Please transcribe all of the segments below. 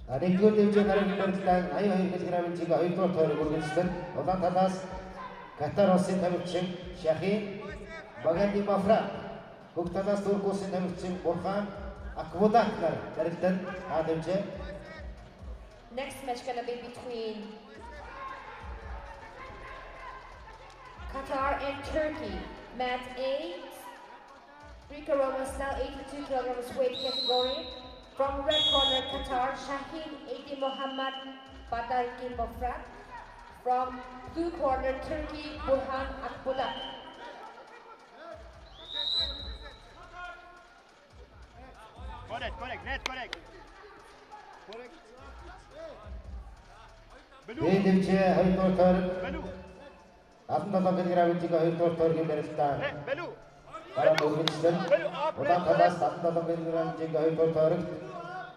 Нэгдүгээр дэвжээ дараагийн барилдаан 82 кг-ийн жиг 2 дугаар тойрог үргэлжлэн улаан талаас Катар улсын тамирчин Шахин Багади Мафра Хөг талаас Турк улсын тамирчин Бурхан Акбудак нар барилдаанд дэвжээ. Next match gonna be between Qatar and Turkey. Mat A, Greco-Roman style 82 kilograms weight category. From red corner Qatar, Shaheen Adi Mohammad Badarki Mofrat. From blue corner Turkey, Burhan Akbulak. Correct. Дэвжээ 2 дугаар тойрог 17 кг-ийн жиг 2 дугаар тойргийн барилдаан дараа үргэлжлэн улаан талаас 17 кг-ийн жиг 2 дугаар тойрог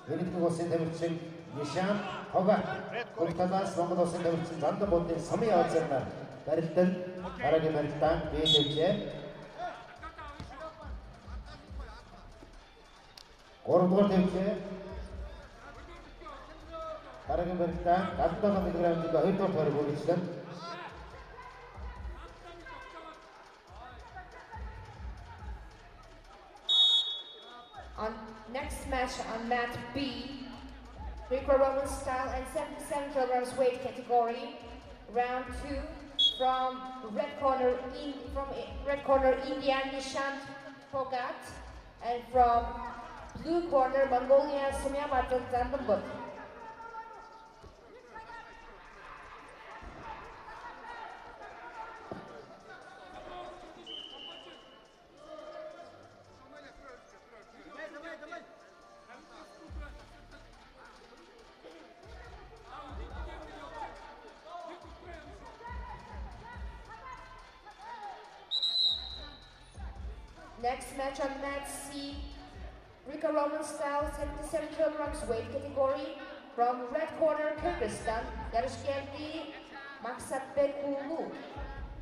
Великдүгээр улсын тамирчин Нишан Хогат Хөг талаас Монгол улсын тамирчин Зандан буудын Самын Озер нар барилдаанд дараагийн барилдаан дэвжээ. 3 дугаар дэвжээ. Дараагийн барилдаан 17 кг-ийн жиг 2 дугаар тойрог үргэлжлэн On next match on mat B, Greco-Roman style and 77 kilograms weight category, round 2. From red corner India Nishant Phogat, and from blue corner Mongolia Semyamatan Zandambut. Next match on mat C, Greco-Roman style 77 kilograms weight category. From red corner Kyrgyzstan, Yarishgeldi Maksatbek Ulu.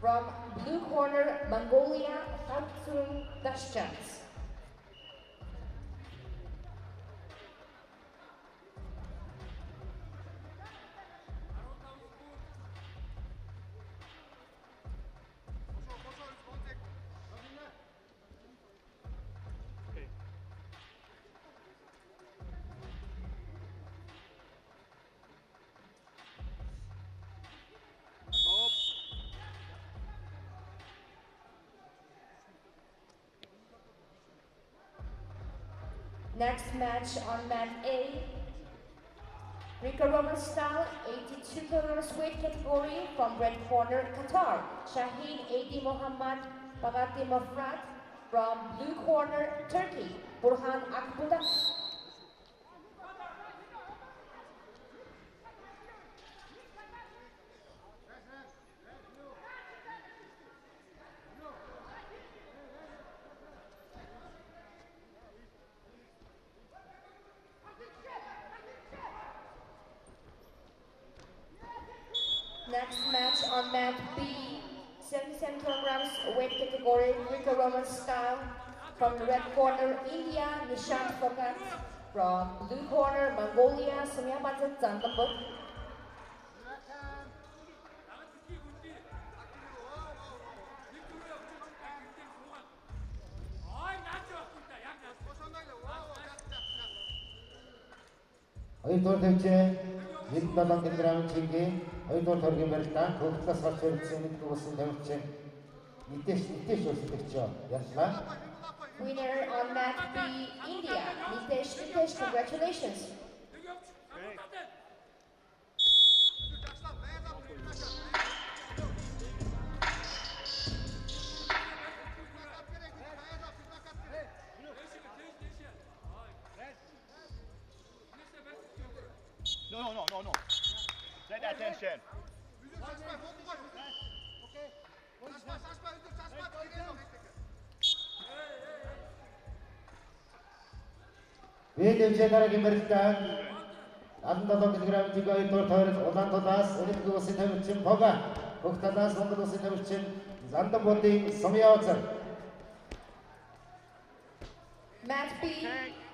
From blue corner Mongolia, Khaltun Dashchans. Next match on mat A, Greco-Roman style 82 kilograms weight category. From red corner Qatar, Shaheen Adi Mohammad Bagati Mafrat. From blue corner Turkey, Burhan Akbulak. Next match on mat B, 77 kilograms weight category, Greco-Roman style. From the red corner India, Nishant Phogat. From blue corner Mongolia, Semyamatan Zandambut. Хоёрдугаар дэвжээ 17 кг-ийн жигийн 2 дугаар тойргийн барилдаан Хөг талаас гарч ирсэн нэгдүгээр улсын тамирчин Нитеш өрсөлдөгч ярьлаа. Winner on mat B, India, Nitesh, congratulations. No. Let attention. дэвжээ дараагийн барилдаан 17 кг-ийн жиг 2 дугаар тойрог улаан талаас Великдүгээр улсын тамирчин Пога Хөг талаас Монгол улсын тамирчин Зандан буудын Самын Озер. Mat B,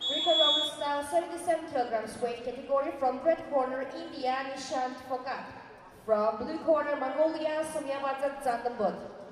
Greco-Roman style Now 77 kilograms weight category from red corner India Nishant Phokat. From blue corner Mongolia Samyamadzat Zandambut.